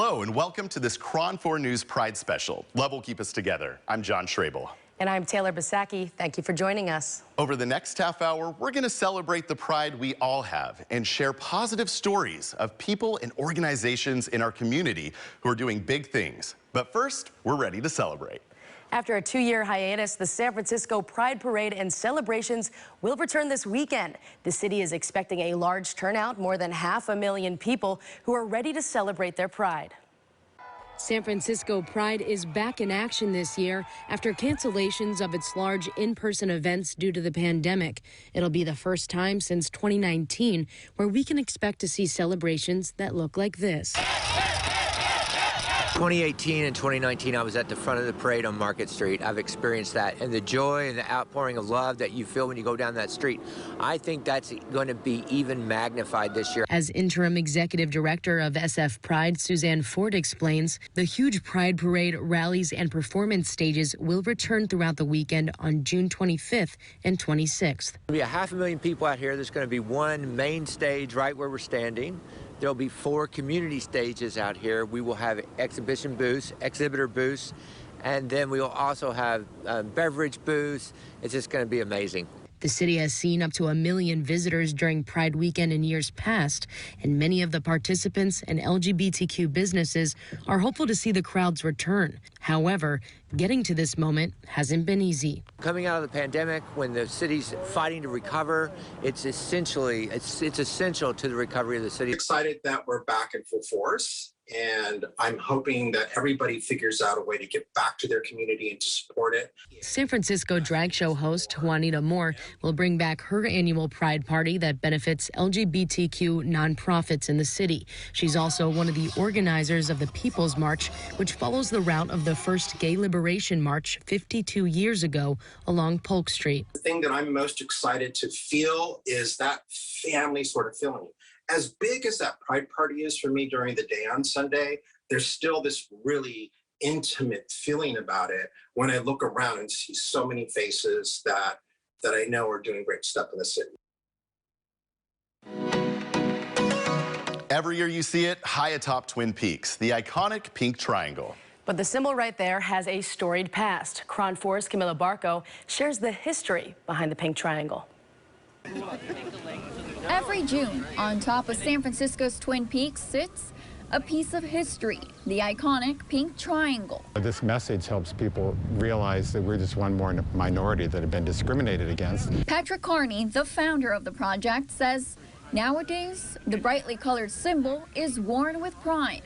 Hello and welcome to this KRON4 News Pride Special. Love will keep us together. I'm John Shrable. And I'm Taylor Bisacky. Thank you for joining us. Over the next half hour, we're going to celebrate the pride we all have and share positive stories of people and organizations in our community who are doing big things. But first, we're ready to celebrate. After a 2-year hiatus, the San Francisco Pride Parade and celebrations will return this weekend. The city is expecting a large turnout, more than 500,000 people who are ready to celebrate their pride. San Francisco Pride is back in action this year after cancellations of its large in-person events due to the pandemic. It'll be the first time since 2019 where we can expect to see celebrations that look like this. 2018 and 2019, I was at the front of the parade on Market Street. I've experienced that, and the joy and the outpouring of love that you feel when you go down that street, I think that's going to be even magnified this year. As interim executive director of SF Pride, Suzanne Ford explains, the huge Pride Parade rallies and performance stages will return throughout the weekend on June 25th and 26th. There'll be 500,000 people out here. There's going to be one main stage right where we're standing. There'll be 4 community stages out here. We will have exhibition booths, exhibitor booths, and then we will also have beverage booths. It's just going to be amazing. The city has seen up to 1 million visitors during Pride weekend in years past, and many of the participants and LGBTQ businesses are hopeful to see the crowds return. However, getting to this moment hasn't been easy. Coming out of the pandemic, when the city's fighting to recover, it's essential to the recovery of the city. Excited that we're back in full force, and I'm hoping that everybody figures out a way to get back to their community and to support it. San Francisco drag show host Juanita Moore will bring back her annual Pride Party that benefits LGBTQ nonprofits in the city. She's also one of the organizers of the People's March, which follows the route of the first gay liberation march 52 years ago along Polk Street. The thing that I'm most excited to feel is that family sort of feeling. As big as that Pride Party is for me during the day on Sunday, there's still this really intimate feeling about it when I look around and see so many faces that I know are doing great stuff in the city. Every year you see it high atop Twin Peaks, the iconic pink triangle. But the symbol right there has a storied past. KRON4's Camilla Barco shares the history behind the pink triangle. Every June, on top of San Francisco's Twin Peaks sits a piece of history, the iconic pink triangle. This message helps people realize that we're just one more minority that have been discriminated against. Patrick Carney, the founder of the project, says nowadays the brightly colored symbol is worn with pride.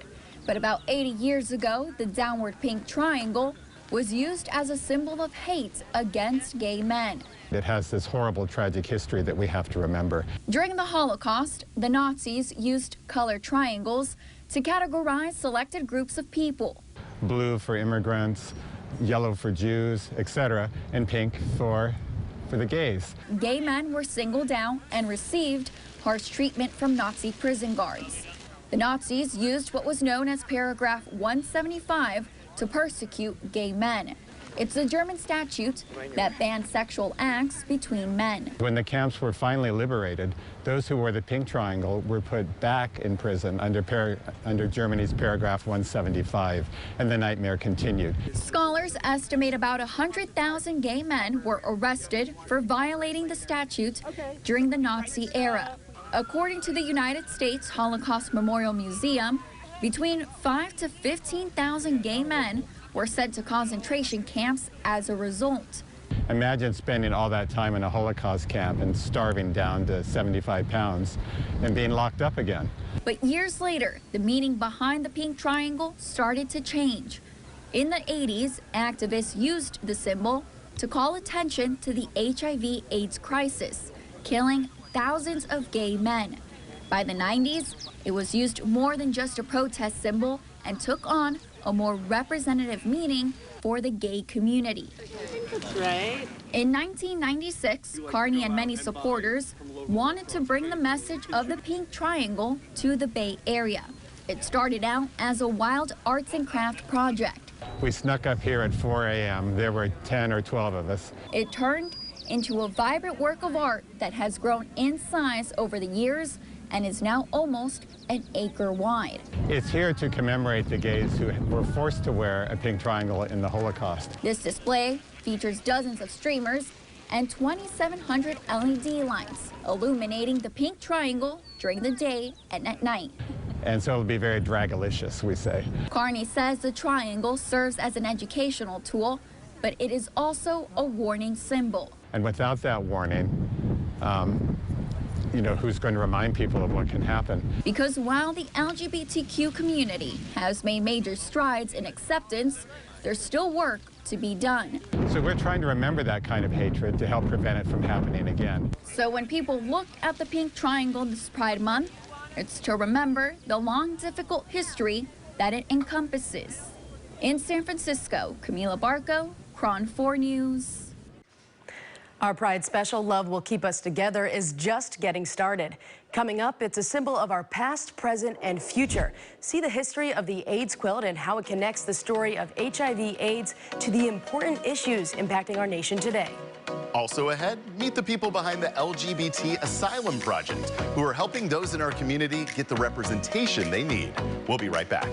But about 80 years ago, the downward pink triangle was used as a symbol of hate against gay men. It has this horrible, tragic history that we have to remember. During the Holocaust, the Nazis used colored triangles to categorize selected groups of people. Blue for immigrants, yellow for Jews, etc., and pink for the gays. Gay men were singled out and received harsh treatment from Nazi prison guards. The Nazis used what was known as paragraph 175 to persecute gay men. It's a German statute that banned sexual acts between men. When the camps were finally liberated, those who wore the pink triangle were put back in prison under Germany's paragraph 175, and the nightmare continued. Scholars estimate about 100,000 gay men were arrested for violating the statute during the Nazi era. According to the United States Holocaust Memorial Museum, between 5,000 to 15,000 gay men were sent to concentration camps as a result. Imagine spending all that time in a Holocaust camp and starving down to 75 pounds and being locked up again. But years later, the meaning behind the pink triangle started to change. In the 80s, activists used the symbol to call attention to the HIV/AIDS crisis, killing thousands of gay men. By the 90s, it was used more than just a protest symbol and took on a more representative meaning for the gay community. That's right. In 1996, Carney and many supporters wanted to bring the message of the pink triangle to the Bay Area. It started out as a wild arts and craft project. We snuck up here at 4 a.m. There were 10 or 12 of us. It turned into a vibrant work of art that has grown in size over the years and is now almost an acre wide. It's here to commemorate the gays who were forced to wear a pink triangle in the Holocaust. This display features dozens of streamers and 2,700 LED lights illuminating the pink triangle during the day and at night. And so it'll be very dragalicious, we say. Carney says the triangle serves as an educational tool, but it is also a warning symbol. And without that warning, who's going to remind people of what can happen? Because while the LGBTQ community has made major strides in acceptance, there's still work to be done. So we're trying to remember that kind of hatred to help prevent it from happening again. So when people look at the pink triangle this Pride Month, it's to remember the long, difficult history that it encompasses. In San Francisco, Camila Barco, KRON4 News. Our Pride special, Love Will Keep Us Together, is just getting started. Coming up, it's a symbol of our past, present, and future. See the history of the AIDS quilt and how it connects the story of HIV/AIDS to the important issues impacting our nation today. Also ahead, meet the people behind the LGBT Asylum project, who are helping those in our community get the representation they need. We'll be right back.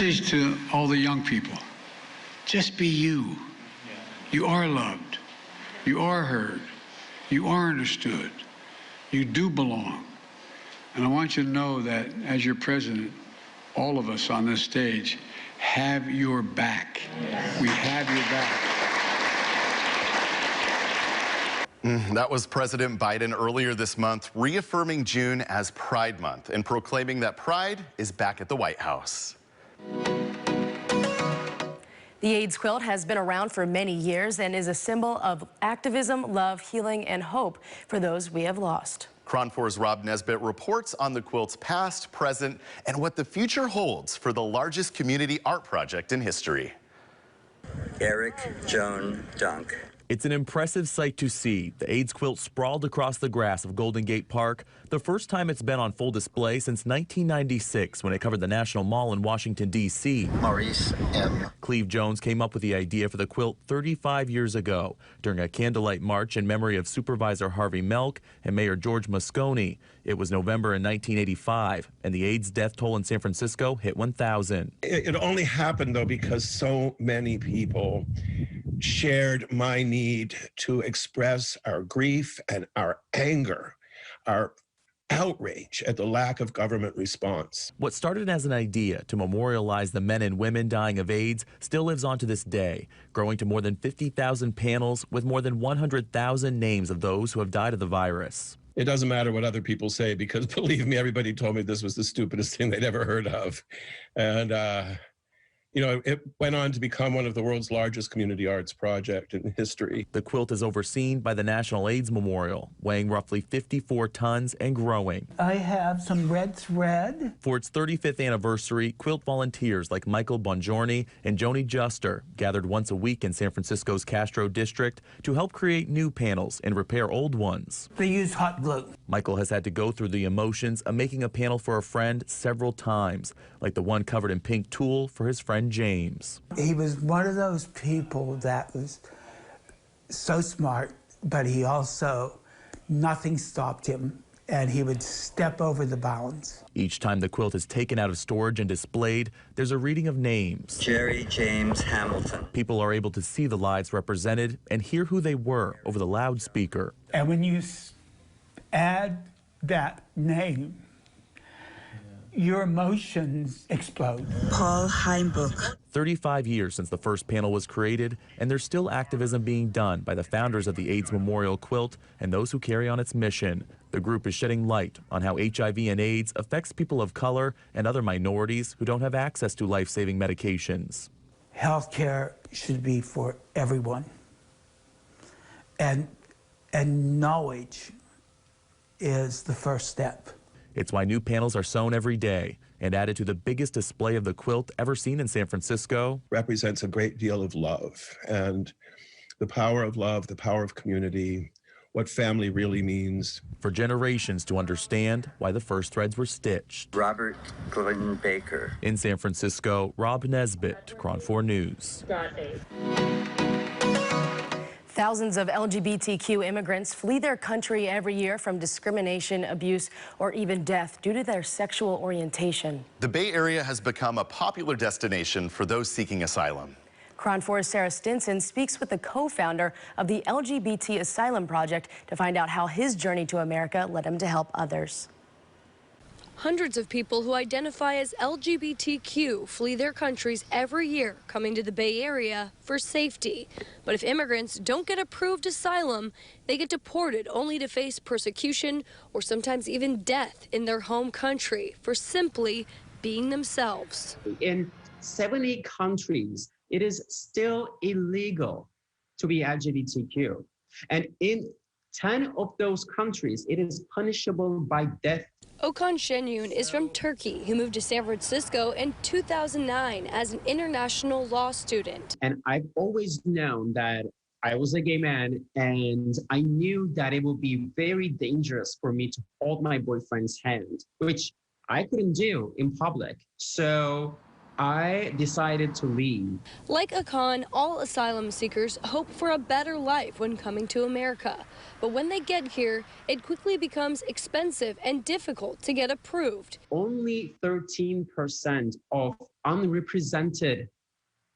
Message to all the young people: just be you. You are loved. You are heard. You are understood. You do belong. And I want you to know that as your president, all of us on this stage have your back. We have your back. That was President Biden earlier this month, reaffirming June as Pride Month and proclaiming that Pride is back at the White House. The AIDS quilt has been around for many years and is a symbol of activism, love, healing, and hope for those we have lost. KRON4's Rob Nesbitt reports on the quilt's past, present, and what the future holds for the largest community art project in history. Eric Joan Dunk. It's an impressive sight to see. The AIDS quilt sprawled across the grass of Golden Gate Park, the first time it's been on full display since 1996 when it covered the National Mall in Washington, D.C. Maurice M. Cleve Jones came up with the idea for the quilt 35 years ago during a candlelight march in memory of Supervisor Harvey Milk and Mayor George Moscone. It was November in 1985, and the AIDS death toll in San Francisco hit 1,000. It only happened, though, because so many people shared my need to express our grief and our anger, our outrage at the lack of government response. What started as an idea to memorialize the men and women dying of AIDS still lives on to this day, growing to more than 50,000 panels with more than 100,000 names of those who have died of the virus. It doesn't matter what other people say, because believe me, everybody told me this was the stupidest thing they'd ever heard of. And, you know, it went on to become one of the world's largest community arts project in history. The quilt is overseen by the National AIDS Memorial, weighing roughly 54 tons and growing. I have some red thread. For its 35th anniversary, quilt volunteers like Michael Bongiorni and Joni Juster gathered once a week in San Francisco's Castro district to help create new panels and repair old ones. They use hot glue. Michael has had to go through the emotions of making a panel for a friend several times, like the one covered in pink tulle for his friend James. He was one of those people that was so smart, but he also, nothing stopped him, and he would step over the bounds. Each time the quilt is taken out of storage and displayed, there's a reading of names. Jerry James Hamilton. People are able to see the lives represented and hear who they were over the loudspeaker. And when you add that name, your emotions explode. Paul Heimbuch. 35 years since the first panel was created, and there's still activism being done by the founders of the AIDS Memorial Quilt and those who carry on its mission. The group is shedding light on how HIV and AIDS affects people of color and other minorities who don't have access to life-saving medications. Healthcare should be for everyone. And knowledge is the first step. It's why new panels are sewn every day and added to the biggest display of the quilt ever seen in San Francisco. Represents a great deal of love, and the power of love, the power of community, what family really means. For generations to understand why the first threads were stitched. Robert Gordon Baker. In San Francisco, Rob Nesbitt, KRON4 News. Thousands of LGBTQ immigrants flee their country every year from discrimination, abuse, or even death due to their sexual orientation. The Bay Area has become a popular destination for those seeking asylum. KRON4's Sarah Stinson speaks with the co-founder of the LGBT Asylum Project to find out how his journey to America led him to help others. Hundreds of people who identify as LGBTQ flee their countries every year, coming to the Bay Area for safety. But if immigrants don't get approved asylum, they get deported only to face persecution or sometimes even death in their home country for simply being themselves. In 70 countries, it is still illegal to be LGBTQ. And in 10 of those countries, it is punishable by death. Okan Şenyun is from Turkey. He moved to San Francisco in 2009 as an international law student. And I've always known that I was a gay man, and I knew that it would be very dangerous for me to hold my boyfriend's hand, which I couldn't do in public. So I decided to leave. Like Okan, all asylum seekers hope for a better life when coming to America. But when they get here, it quickly becomes expensive and difficult to get approved. Only 13% of unrepresented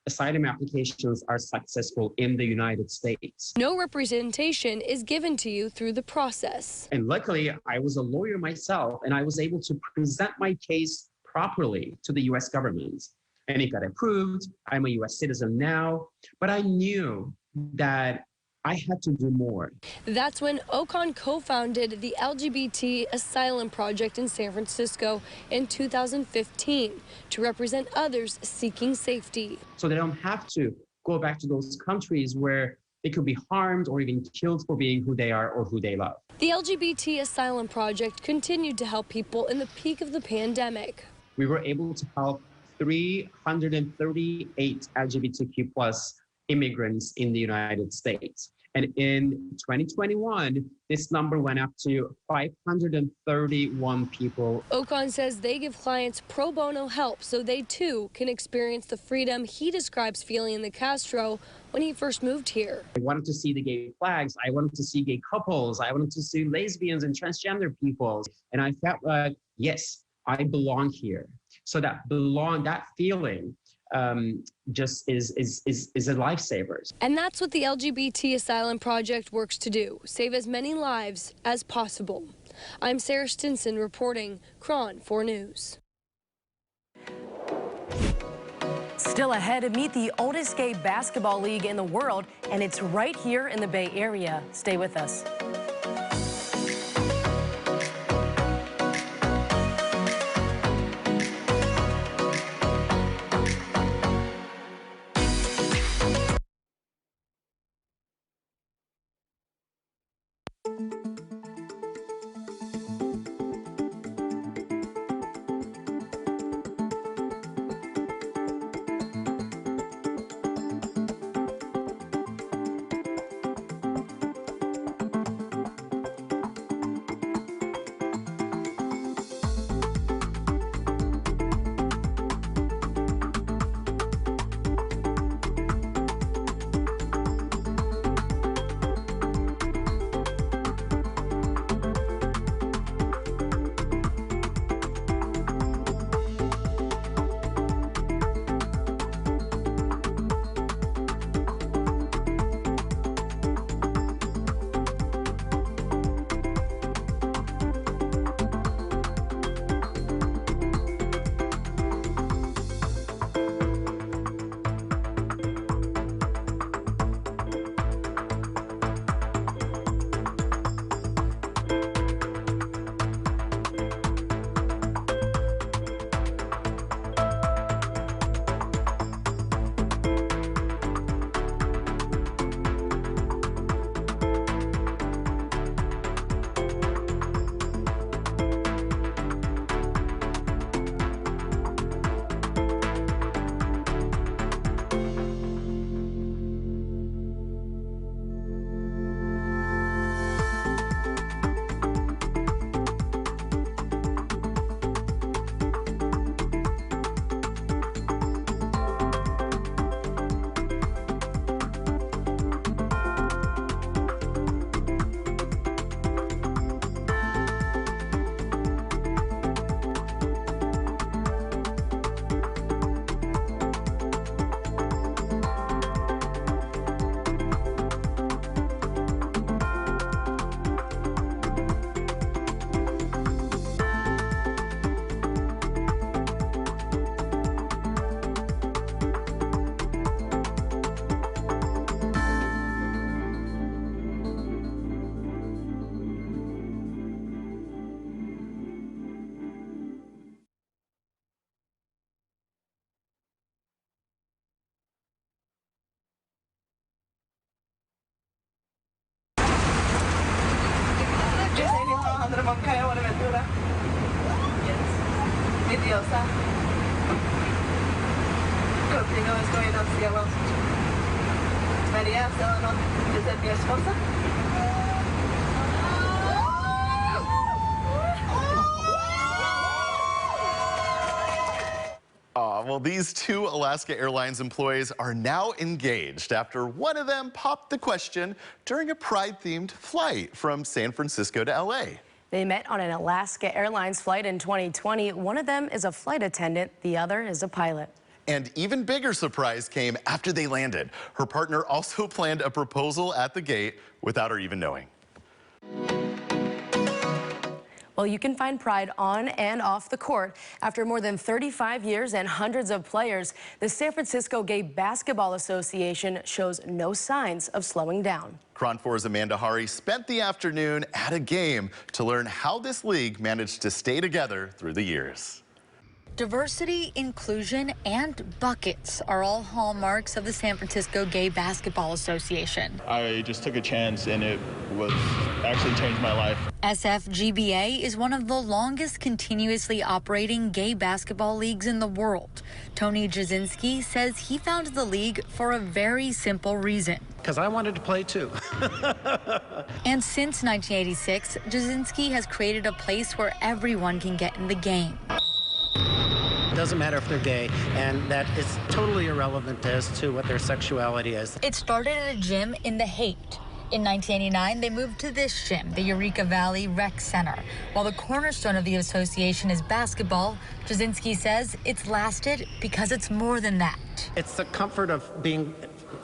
asylum applications are successful in the United States. No representation is given to you through the process. And luckily, I was a lawyer myself, and I was able to present my case properly to the U.S. government. And it got approved. I'm a U.S. citizen now, but I knew that I had to do more. That's when Okan co-founded the LGBT Asylum Project in San Francisco in 2015 to represent others seeking safety. So they don't have to go back to those countries where they could be harmed or even killed for being who they are or who they love. The LGBT Asylum Project continued to help people in the peak of the pandemic. We were able to help 338 LGBTQ+ immigrants in the United States. And in 2021, this number went up to 531 people. Ocon says they give clients pro bono help so they too can experience the freedom he describes feeling in the Castro when he first moved here. I wanted to see the gay flags. I wanted to see gay couples. I wanted to see lesbians and transgender people. And I felt like, yes, I belong here. So that feeling just is a lifesaver. And that's what the LGBT Asylum Project works to do, save as many lives as possible. I'm Sarah Stinson reporting, KRON4 News. Still ahead, meet the oldest gay basketball league in the world, and it's right here in the Bay Area. Stay with us. Well, these two Alaska Airlines employees are now engaged after one of them popped the question during a Pride-themed flight from San Francisco to LA. They met on an Alaska Airlines flight in 2020. One of them is a flight attendant, the other is a pilot. And even bigger surprise came after they landed. Her partner also planned a proposal at the gate without her even knowing. Well, you can find pride on and off the court. After more than 35 years and hundreds of players, the San Francisco Gay Basketball Association shows no signs of slowing down. KRON4's Amanda Hari spent the afternoon at a game to learn how this league managed to stay together through the years. Diversity, inclusion, and buckets are all hallmarks of the San Francisco Gay Basketball Association. I just took a chance and it was actually changed my life. SFGBA is one of the longest continuously operating gay basketball leagues in the world. Tony Jasinski says he founded the league for a very simple reason. Because I wanted to play too. And since 1986, Jasinski has created a place where everyone can get in the game. It doesn't matter if they're gay, and that is totally irrelevant as to what their sexuality is. It started at a gym in the Haight. In 1989, they moved to this gym, the Eureka Valley Rec Center. While the cornerstone of the association is basketball, Jasinski says it's lasted because it's more than that. It's the comfort of being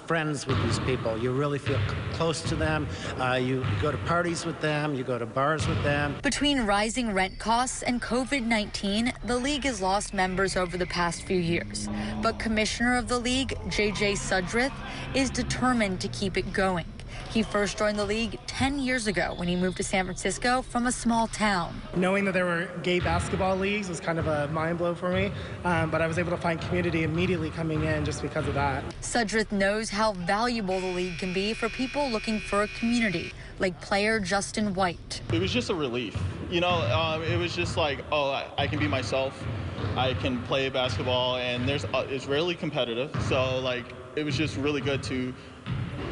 friends with these people. You really feel close to them. You go to parties with them. You go to bars with them. Between rising rent costs and COVID-19, the league has lost members over the past few years. But commissioner of the league, J.J. Sudrith, is determined to keep it going. He first joined the league 10 years ago when he moved to San Francisco from a small town. Knowing that there were gay basketball leagues was kind of a mind blow for me, but I was able to find community immediately coming in just because of that. Sudrith knows how valuable the league can be for people looking for a community, like player Justin White. It was just a relief. You know, it was just like, oh, I can be myself. I can play basketball, and it's rarely competitive. So, like, it was just really good to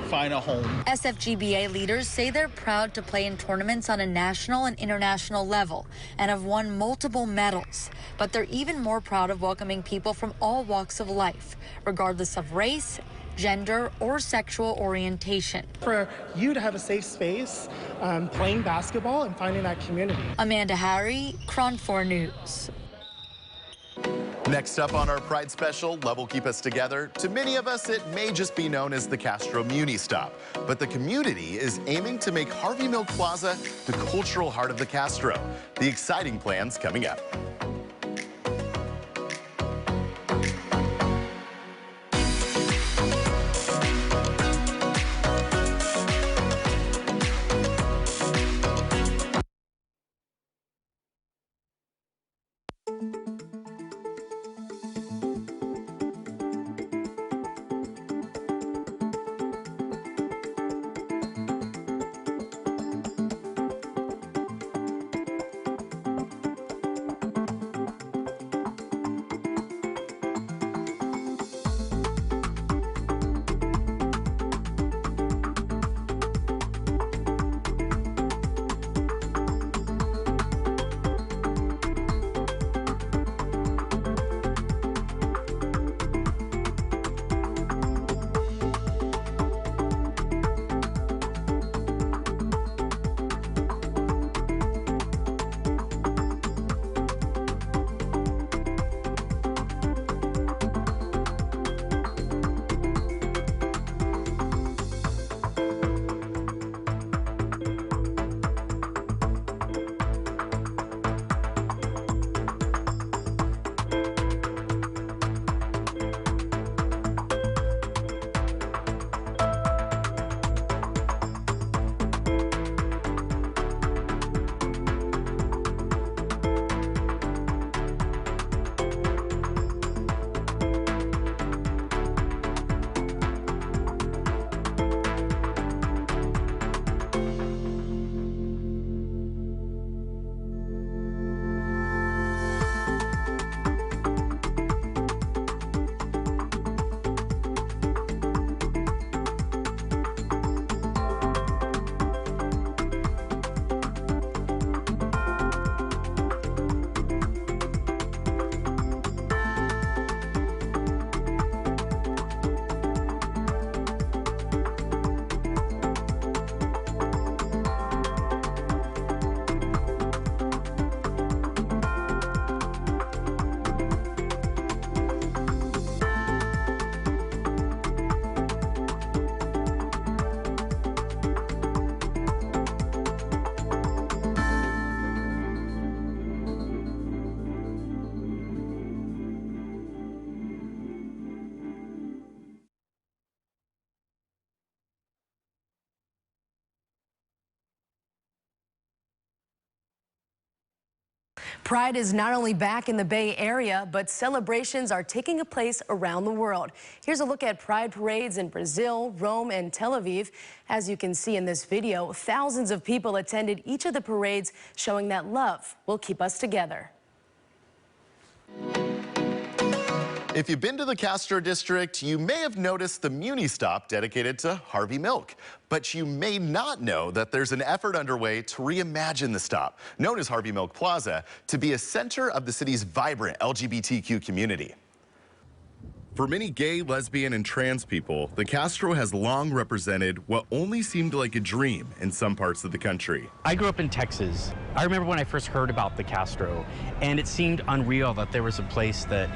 find a home. SFGBA leaders say they're proud to play in tournaments on a national and international level and have won multiple medals. But they're even more proud of welcoming people from all walks of life, regardless of race, gender, or sexual orientation. For you to have a safe space playing basketball and finding that community. Amanda Harry, KRON4 News. Next up on our Pride Special, Love Will Keep Us Together. To many of us, it may just be known as the Castro Muni Stop, but the community is aiming to make Harvey Milk Plaza the cultural heart of the Castro. The exciting plans coming up. Pride is not only back in the Bay Area, but celebrations are taking place around the world. Here's a look at Pride parades in Brazil, Rome, and Tel Aviv. As you can see in this video, thousands of people attended each of the parades, showing that love will keep us together. If you've been to the Castro district, you may have noticed the Muni stop dedicated to Harvey Milk. But you may not know that there's an effort underway to reimagine the stop, known as Harvey Milk Plaza, to be a center of the city's vibrant LGBTQ community. For many gay, lesbian, and trans people, the Castro has long represented what only seemed like a dream in some parts of the country. I grew up in Texas. I remember when I first heard about the Castro, and it seemed unreal that there was a place that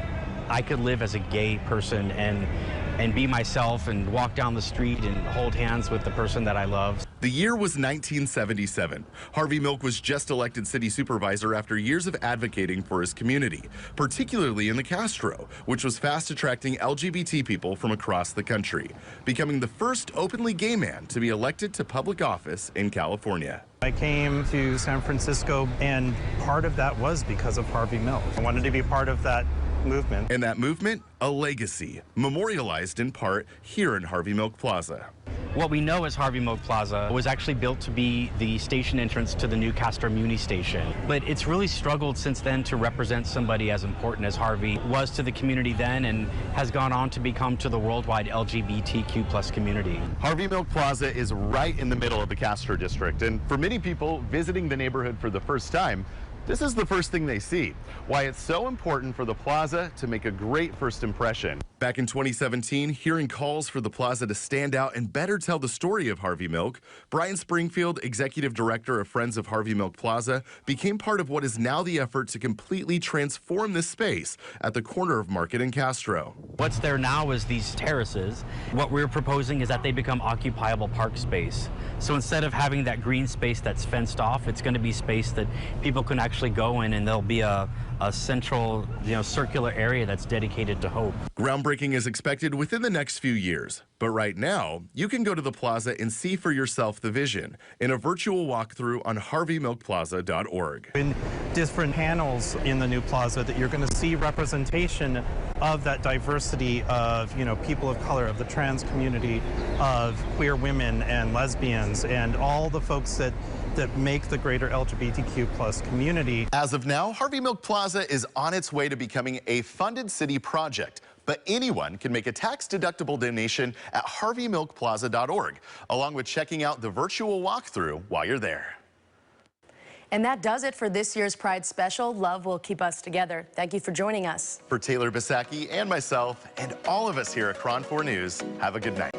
I could live as a gay person and be myself and walk down the street and hold hands with the person that I love. The year was 1977. Harvey Milk was just elected city supervisor after years of advocating for his community, particularly in the Castro, which was fast attracting LGBT people from across the country, becoming the first openly gay man to be elected to public office in California. I came to San Francisco, and part of that was because of Harvey Milk. I wanted to be part of that movement. And that movement, a legacy, memorialized in part here in Harvey Milk Plaza. What we know as Harvey Milk Plaza was actually built to be the station entrance to the new Castro Muni station. But it's really struggled since then to represent somebody as important as Harvey was to the community then and has gone on to become to the worldwide LGBTQ+ community. Harvey Milk Plaza is right in the middle of the Castro district, and for many people visiting the neighborhood for the first time, this is the first thing they see, why it's so important for the plaza to make a great first impression. Back in 2017, hearing calls for the plaza to stand out and better tell the story of Harvey Milk, Brian Springfield, executive director of Friends of Harvey Milk Plaza, became part of what is now the effort to completely transform this space at the corner of Market and Castro. What's there now is these terraces. What we're proposing is that they become occupiable park space. So instead of having that green space that's fenced off, it's going to be space that people can actually go in, and there'll be a central, circular area that's dedicated to hope. Groundbreaking is expected within the next few years, but right now, you can go to the plaza and see for yourself the vision in a virtual walkthrough on harveymilkplaza.org. In different panels in the new plaza that you're going to see representation of that diversity of, people of color, of the trans community, of queer women and lesbians, and all the folks that make the greater LGBTQ+ community. As of now, Harvey Milk Plaza is on its way to becoming a funded city project, but anyone can make a tax-deductible donation at harveymilkplaza.org, along with checking out the virtual walkthrough while you're there. And that does it for this year's Pride Special. Love will keep us together. Thank you for joining us. For Taylor Bisacky and myself, and all of us here at KRON4 News, have a good night.